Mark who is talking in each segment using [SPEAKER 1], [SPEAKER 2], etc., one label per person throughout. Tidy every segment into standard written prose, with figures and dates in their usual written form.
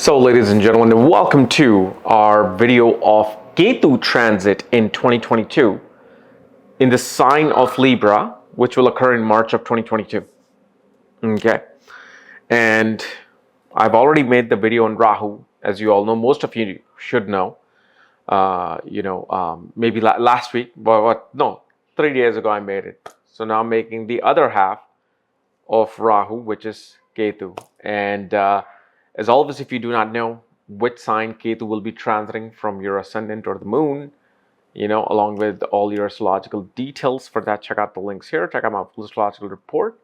[SPEAKER 1] So ladies and gentlemen, welcome to our video of Ketu transit in 2022 in the sign of Libra, which will occur in March of 2022. Okay. And I've already made the video on Rahu, as you all know. Most of you should know. Maybe last week, but no, 3 days ago I made it. So now I'm making the other half of Rahu, which is Ketu. And as always, if you do not know which sign Ketu will be transiting from your ascendant or the moon, along with all your astrological details, for that, check out the links here. Check out my full astrological report,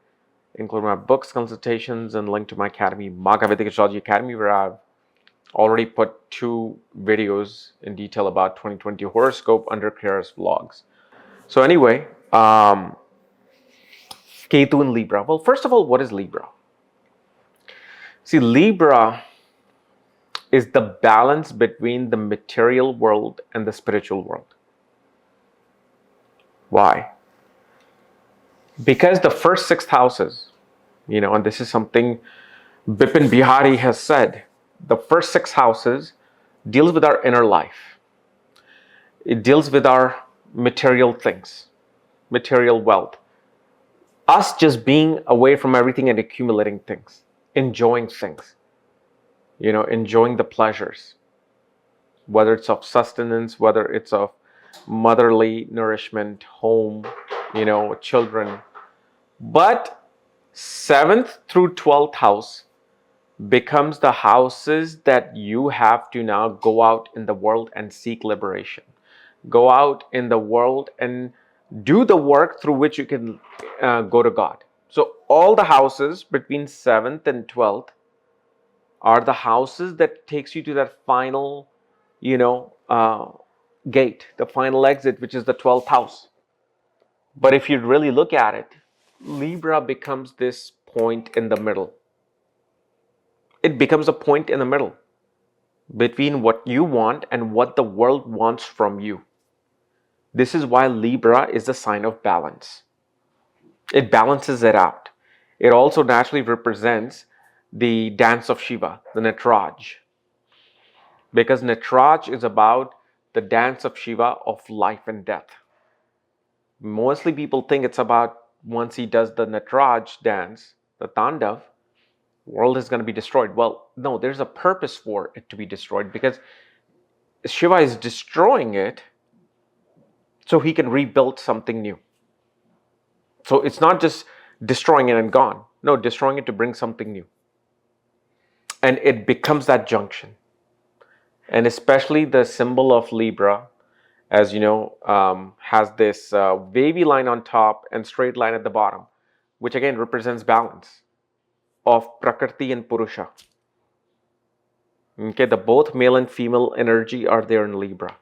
[SPEAKER 1] including my books, consultations, and link to my academy, Vedic Astrology Academy, where I've already put 2 videos in detail about 2020 horoscope under KRS vlogs. So anyway, Ketu in Libra. Well, first of all, what is Libra? See, Libra is the balance between the material world and the spiritual world. Why? Because the first 6 houses, and this is something Bipin Bihari has said, the first 6 houses deals with our inner life. It deals with our material things, material wealth. Us just being away from everything and accumulating things, enjoying things, enjoying the pleasures, whether it's of sustenance, whether it's of motherly nourishment, home, children. But 7th through 12th house becomes the houses that you have to now go out in the world and seek liberation. Go out in the world and do the work through which you can go to God. So all the houses between 7th and 12th are the houses that takes you to that final, gate, the final exit, which is the 12th house. But if you really look at it, Libra becomes this point in the middle. It becomes a point in the middle between what you want and what the world wants from you. This is why Libra is a sign of balance. It balances it out. It also naturally represents the dance of Shiva, the Nataraj. Because Nataraj is about the dance of Shiva of life and death. Mostly people think it's about once he does the Nataraj dance, the Tandav, the world is going to be destroyed. Well, no, there's a purpose for it to be destroyed, because Shiva is destroying it so he can rebuild something new. So it's not just destroying it and gone. No, destroying it to bring something new. And it becomes that junction. And especially the symbol of Libra, as you know, has this wavy line on top and straight line at the bottom, which again represents balance of Prakriti and Purusha. Okay, the both male and female energy are there in Libra.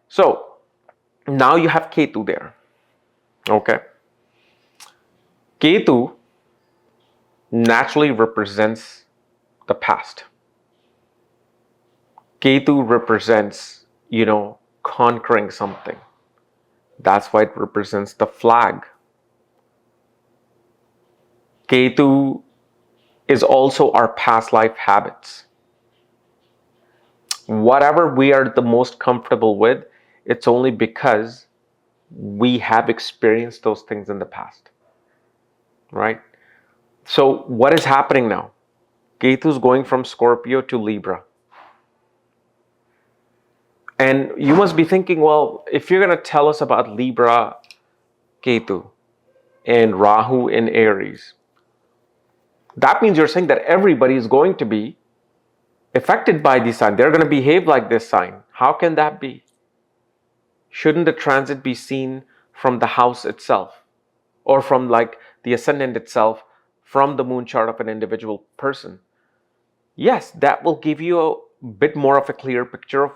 [SPEAKER 1] So now you have Ketu there. Okay. Ketu naturally represents the past. Ketu represents, conquering something. That's why it represents the flag. Ketu is also our past life habits. Whatever we are the most comfortable with, it's only because we have experienced those things in the past. Right? So what is happening now? Ketu is going from Scorpio to Libra. And you must be thinking, well, if you're going to tell us about Libra, Ketu, and Rahu in Aries, that means you're saying that everybody is going to be affected by this sign. They're going to behave like this sign. How can that be? Shouldn't the transit be seen from the house itself, or from like the ascendant itself, from the moon chart of an individual person? Yes, that will give you a bit more of a clear picture of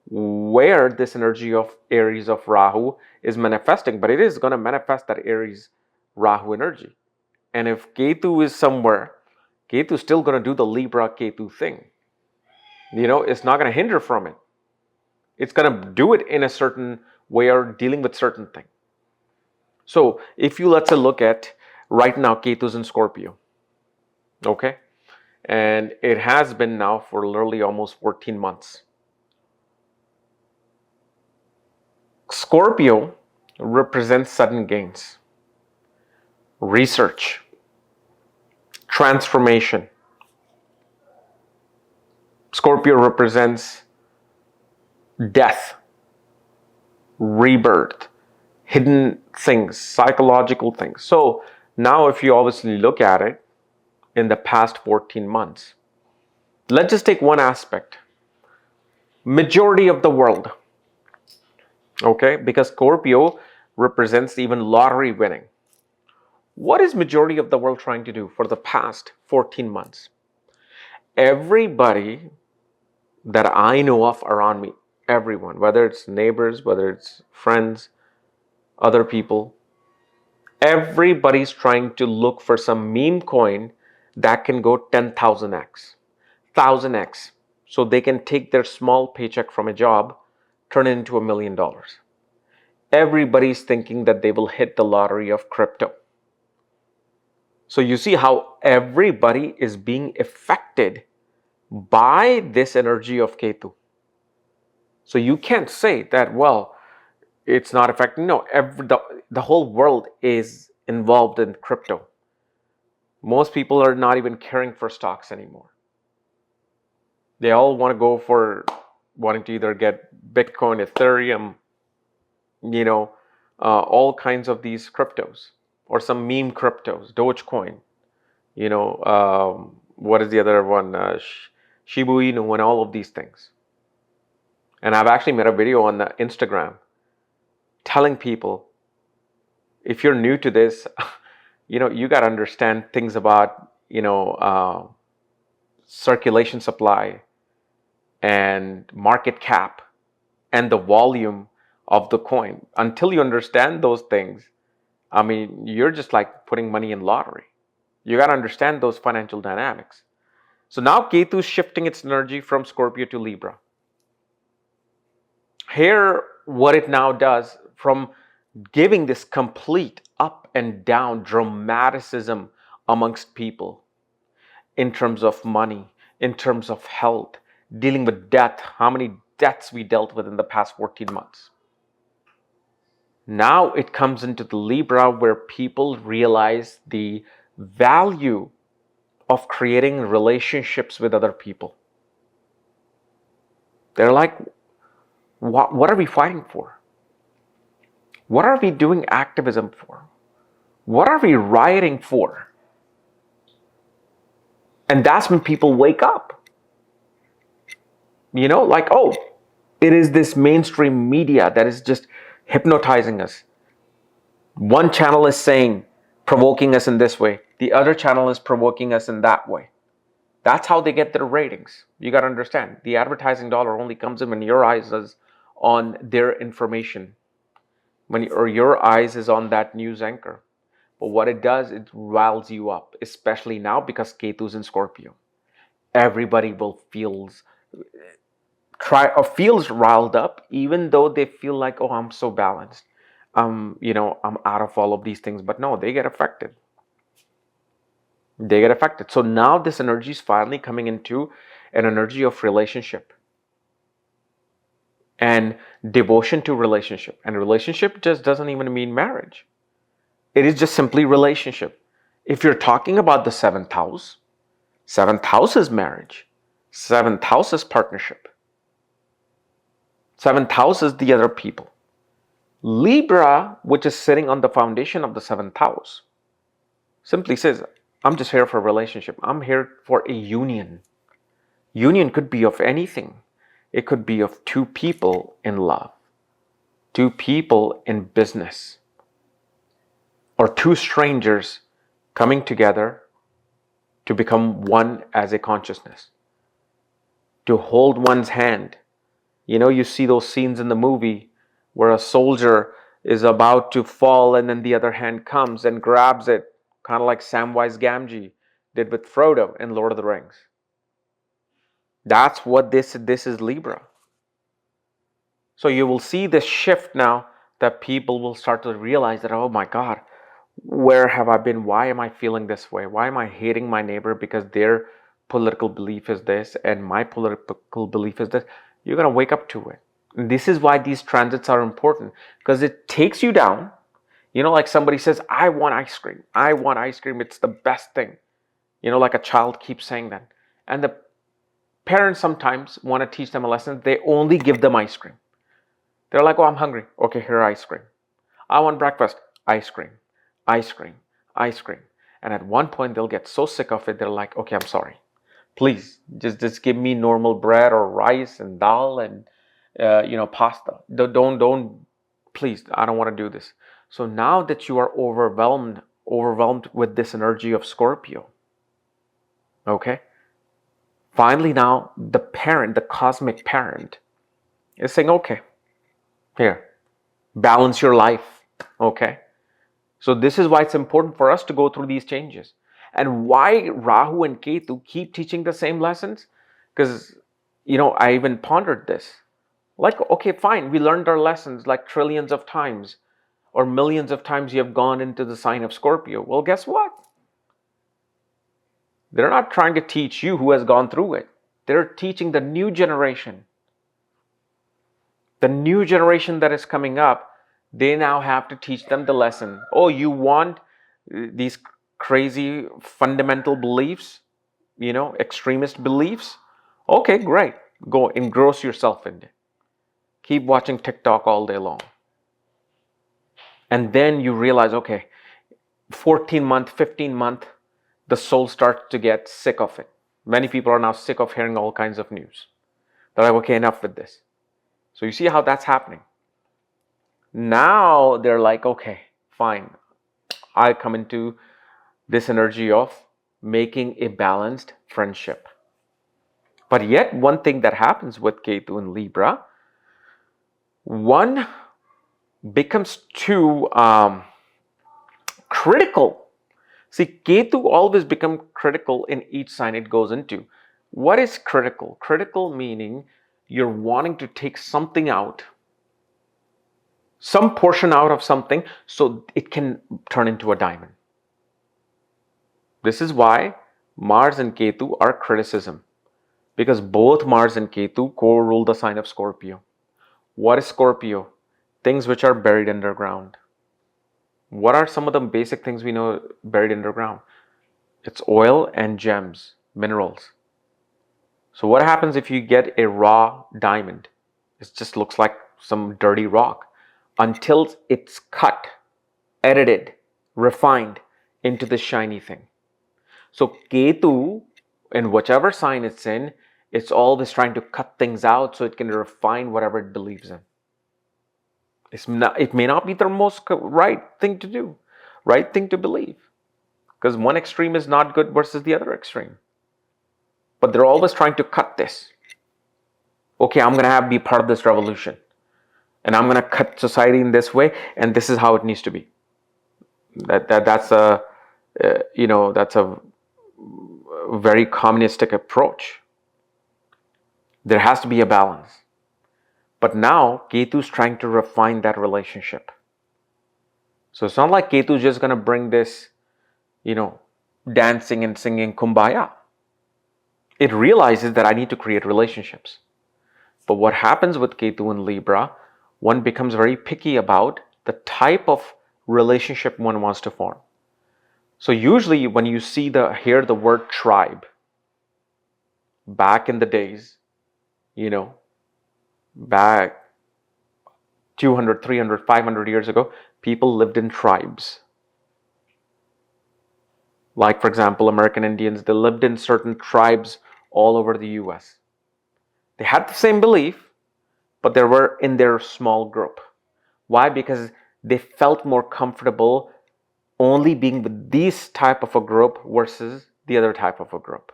[SPEAKER 1] where this energy of Aries of Rahu is manifesting, but it is going to manifest that Aries Rahu energy. And if Ketu is somewhere, Ketu is still going to do the Libra Ketu thing. It's not going to hinder from it. It's going to do it in a certain way or dealing with certain thing. So if you let's say look at right now, Ketu's in Scorpio. Okay. And it has been now for literally almost 14 months. Scorpio represents sudden gains, research, transformation. Scorpio represents death, rebirth, hidden things, psychological things. So now if you obviously look at it in the past 14 months, let's just take one aspect. Majority of the world, okay, because Scorpio represents even lottery winning. What is majority of the world trying to do for the past 14 months? Everybody that I know of around me, everyone, whether it's neighbors, whether it's friends, other people, everybody's trying to look for some meme coin that can go 10,000x, 1,000x, so they can take their small paycheck from a job, turn it into $1 million. Everybody's thinking that they will hit the lottery of crypto. So you see how everybody is being affected by this energy of Ketu. So you can't say that, well, it's not affecting. No, the whole world is involved in crypto. Most people are not even caring for stocks anymore. They all want to go for wanting to either get Bitcoin, Ethereum, all kinds of these cryptos, or some meme cryptos, Dogecoin, what is the other one? Shiba Inu, and all of these things. And I've actually made a video on the Instagram telling people, if you're new to this, you got to understand things about, circulation supply and market cap and the volume of the coin. Until you understand those things, you're just like putting money in lottery. You got to understand those financial dynamics. So now Ketu is shifting its energy from Scorpio to Libra. Here, what it now does, from giving this complete up and down dramaticism amongst people in terms of money, in terms of health, dealing with death, how many deaths we dealt with in the past 14 months. Now it comes into the Libra, where people realize the value of creating relationships with other people. They're like, what are we fighting for? What are we doing activism for? What are we rioting for? And that's when people wake up. It is this mainstream media that is just hypnotizing us. One channel is provoking us in this way. The other channel is provoking us in that way. That's how they get their ratings. You got to understand, the advertising dollar only comes in when your eyes is on their information, or your eyes is on that news anchor. But what it does, it riles you up, especially now because Ketu's in Scorpio. Everybody feels riled up, even though they feel like, oh, I'm so balanced. I'm out of all of these things. But no, they get affected. So now this energy is finally coming into an energy of relationship and devotion to relationship. And relationship just doesn't even mean marriage. It is just simply relationship. If you're talking about the seventh house is marriage. Seventh house is partnership. Seventh house is the other people. Libra, which is sitting on the foundation of the seventh house, simply says, I'm just here for a relationship. I'm here for a union. Union could be of anything. It could be of two people in love, two people in business, or two strangers coming together to become one as a consciousness, to hold one's hand. You see those scenes in the movie where a soldier is about to fall and then the other hand comes and grabs it, kind of like Samwise Gamgee did with Frodo in Lord of the Rings. That's what this is Libra. So you will see this shift now, that people will start to realize that, oh my God, where have I been? Why am I feeling this way? Why am I hating my neighbor because they're political belief is this and my political belief is this, you're going to wake up to it. And this is why these transits are important, because it takes you down. Like somebody says, I want ice cream. I want ice cream. It's the best thing. Like a child keeps saying that. And the parents sometimes want to teach them a lesson. They only give them ice cream. They're like, oh, I'm hungry. Okay, here, ice cream. I want breakfast. Ice cream, ice cream, ice cream. And at one point, they'll get so sick of it, they're like, okay, I'm sorry. Please, just give me normal bread or rice and dal and, pasta. Don't, please, I don't want to do this. So now that you are overwhelmed with this energy of Scorpio, okay? Finally now, the parent, the cosmic parent, is saying, okay, here, balance your life, okay? So this is why it's important for us to go through these changes. And why Rahu and Ketu keep teaching the same lessons? Because, I even pondered this. Like, okay, fine, we learned our lessons like trillions of times or millions of times you have gone into the sign of Scorpio. Well, guess what? They're not trying to teach you who has gone through it. They're teaching the new generation. The new generation that is coming up, they now have to teach them the lesson. Oh, you want these crazy fundamental beliefs, extremist beliefs? Okay, great. Go engross yourself in it. Keep watching TikTok all day long. And then you realize, okay, 14-month, 15-month, the soul starts to get sick of it. Many people are now sick of hearing all kinds of news. They're like, okay, enough with this. So you see how that's happening. Now they're like, okay, fine. I come into this energy of making a balanced friendship. But yet one thing that happens with Ketu and Libra, one becomes too critical. See, Ketu always becomes critical in each sign it goes into. What is critical? Critical meaning you're wanting to take something out, some portion out of something so it can turn into a diamond. This is why Mars and Ketu are criticism, because both Mars and Ketu co-rule the sign of Scorpio. What is Scorpio? Things which are buried underground. What are some of the basic things we know buried underground? It's oil and gems, minerals. So what happens if you get a raw diamond? It just looks like some dirty rock until it's cut, edited, refined into this shiny thing. So Ketu, in whichever sign it's in, it's always trying to cut things out so it can refine whatever it believes in. It may not be the most right thing to do, right thing to believe, because one extreme is not good versus the other extreme. But they're always trying to cut this. Okay, I'm going to be part of this revolution. And I'm going to cut society in this way, and this is how it needs to be. That's a very communistic approach. There has to be a balance. But now Ketu's trying to refine that relationship. So it's not like Ketu's just going to bring this, dancing and singing kumbaya. It realizes that I need to create relationships. But what happens with Ketu and Libra, one becomes very picky about the type of relationship one wants to form. So usually when you hear the word tribe, back in the days, back 200, 300, 500 years ago, people lived in tribes. Like, for example, American Indians, they lived in certain tribes all over the US. They had the same belief, but they were in their small group. Why? Because they felt more comfortable only being with this type of a group versus the other type of a group.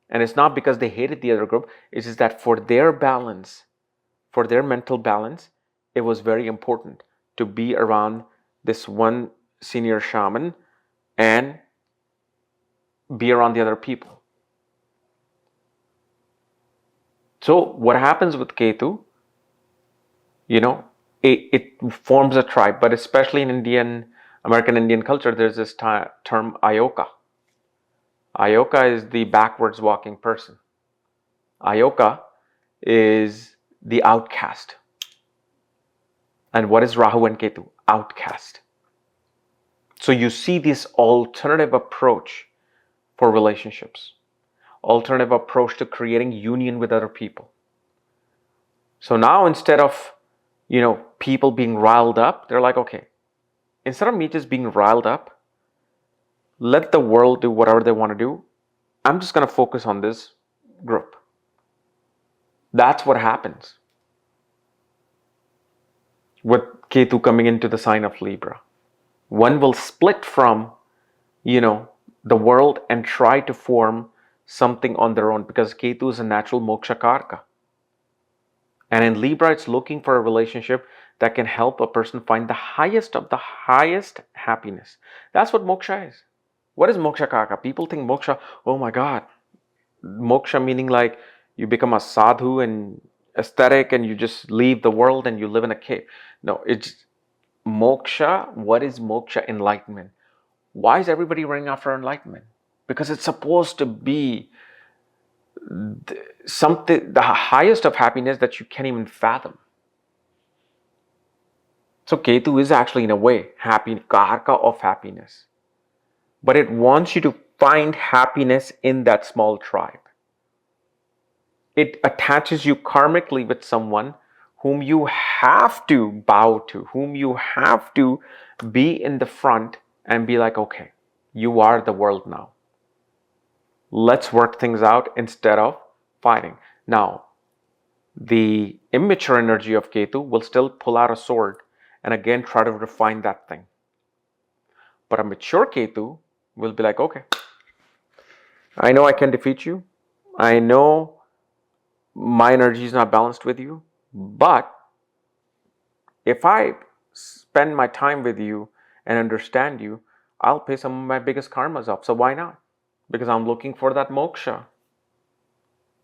[SPEAKER 1] And it's not because they hated the other group, it's just that for their balance, for their mental balance, it was very important to be around this one senior shaman and be around the other people. So what happens with Ketu, it forms a tribe, but especially in American Indian culture, there's this term Ayoka. Ayoka is the backwards walking person. Ayoka is the outcast. And what is Rahu and Ketu? Outcast. So you see this alternative approach for relationships, alternative approach to creating union with other people. So now instead of, people being riled up, they're like, okay, instead of me just being riled up, let the world do whatever they want to do. I'm just going to focus on this group. That's what happens with Ketu coming into the sign of Libra. One will split from, the world and try to form something on their own, because Ketu is a natural moksha karka. And in Libra, it's looking for a relationship that can help a person find the highest of the highest happiness. That's what moksha is. What is moksha karka? People think moksha, oh my God. Moksha meaning like you become a sadhu and aesthetic and you just leave the world and you live in a cave. No, it's moksha. What is moksha? Enlightenment. Why is everybody running after enlightenment? Because it's supposed to be something, the highest of happiness that you can't even fathom. So Ketu is actually in a way happy, karka of happiness. But it wants you to find happiness in that small tribe. It attaches you karmically with someone whom you have to bow to, whom you have to be in the front and be like, okay, you are the world now. Let's work things out instead of fighting. Now, the immature energy of Ketu will still pull out a sword and again try to refine that thing. But a mature Ketu will be like, okay, I know I can defeat you. I know my energy is not balanced with you. But if I spend my time with you and understand you, I'll pay some of my biggest karmas off. So why not? Because I'm looking for that moksha.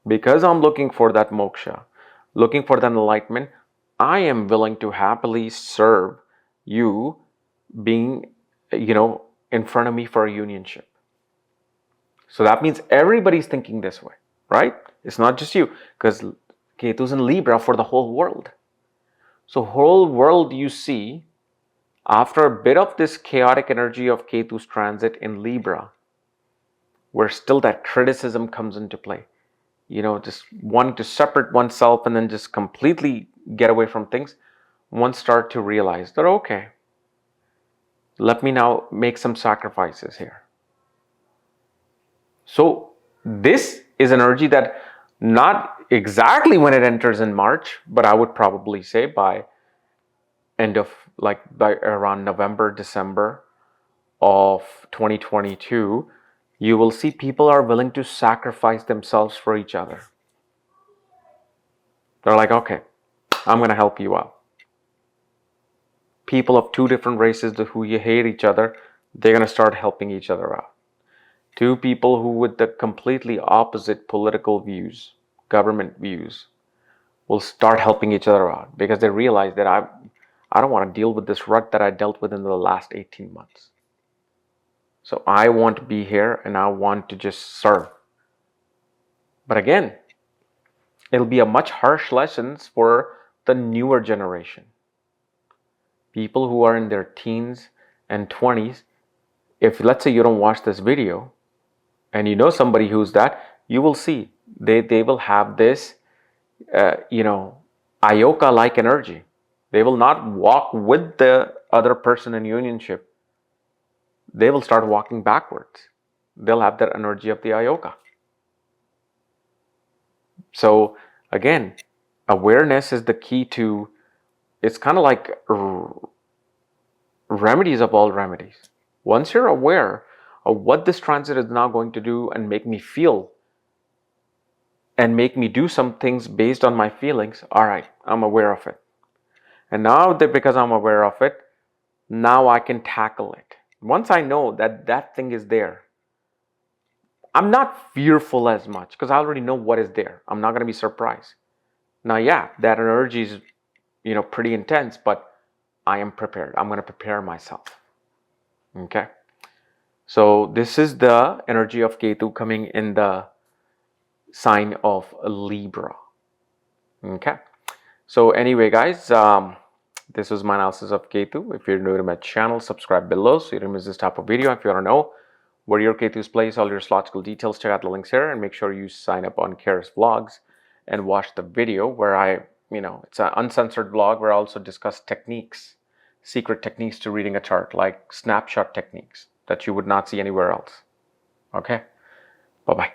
[SPEAKER 1] Because I'm looking for that moksha, looking for that enlightenment, I am willing to happily serve you being, in front of me for a unionship. So that means everybody's thinking this way, right? It's not just you, because Ketu's in Libra for the whole world. So whole world you see, after a bit of this chaotic energy of Ketu's transit in Libra, where still that criticism comes into play. Just wanting to separate oneself and then just completely get away from things, one start to realize that, okay, let me now make some sacrifices here. So this is an energy that not exactly when it enters in March, but I would probably say by around November, December of 2022, you will see people are willing to sacrifice themselves for each other. They're like, okay, I'm going to help you out. People of two different races who you hate each other, they're going to start helping each other out. Two people who with the completely opposite political views, government views, will start helping each other out because they realize that I don't want to deal with this rut that I dealt with in the last 18 months. So I want to be here and I want to just serve. But again, it'll be a much harsh lessons for the newer generation. People who are in their teens and 20s, if let's say you don't watch this video and you know somebody who's that, you will see they will have this, Ayoka-like energy. They will not walk with the other person in unionship. They will start walking backwards. They'll have that energy of the Ayoka. So again, awareness is the key to, it's kind of like remedies of all remedies. Once you're aware of what this transit is now going to do and make me feel and make me do some things based on my feelings, all right, I'm aware of it. And now that because I'm aware of it, now I can tackle it. Once I know that that thing is there, I'm not fearful as much because I already know what is there. I'm not going to be surprised. Now, yeah, that energy is, pretty intense, but I am prepared. I'm going to prepare myself. Okay. So this is the energy of Ketu coming in the sign of Libra. Okay. So anyway, guys, this was my analysis of Ketu. If you're new to my channel, subscribe below so you don't miss this type of video. If you want to know where your Ketu is placed, all your astrological details, check out the links here, and make sure you sign up on KRS Vlogs and watch the video where it's an uncensored vlog where I also discuss techniques, secret techniques to reading a chart, like snapshot techniques that you would not see anywhere else. Okay, bye-bye.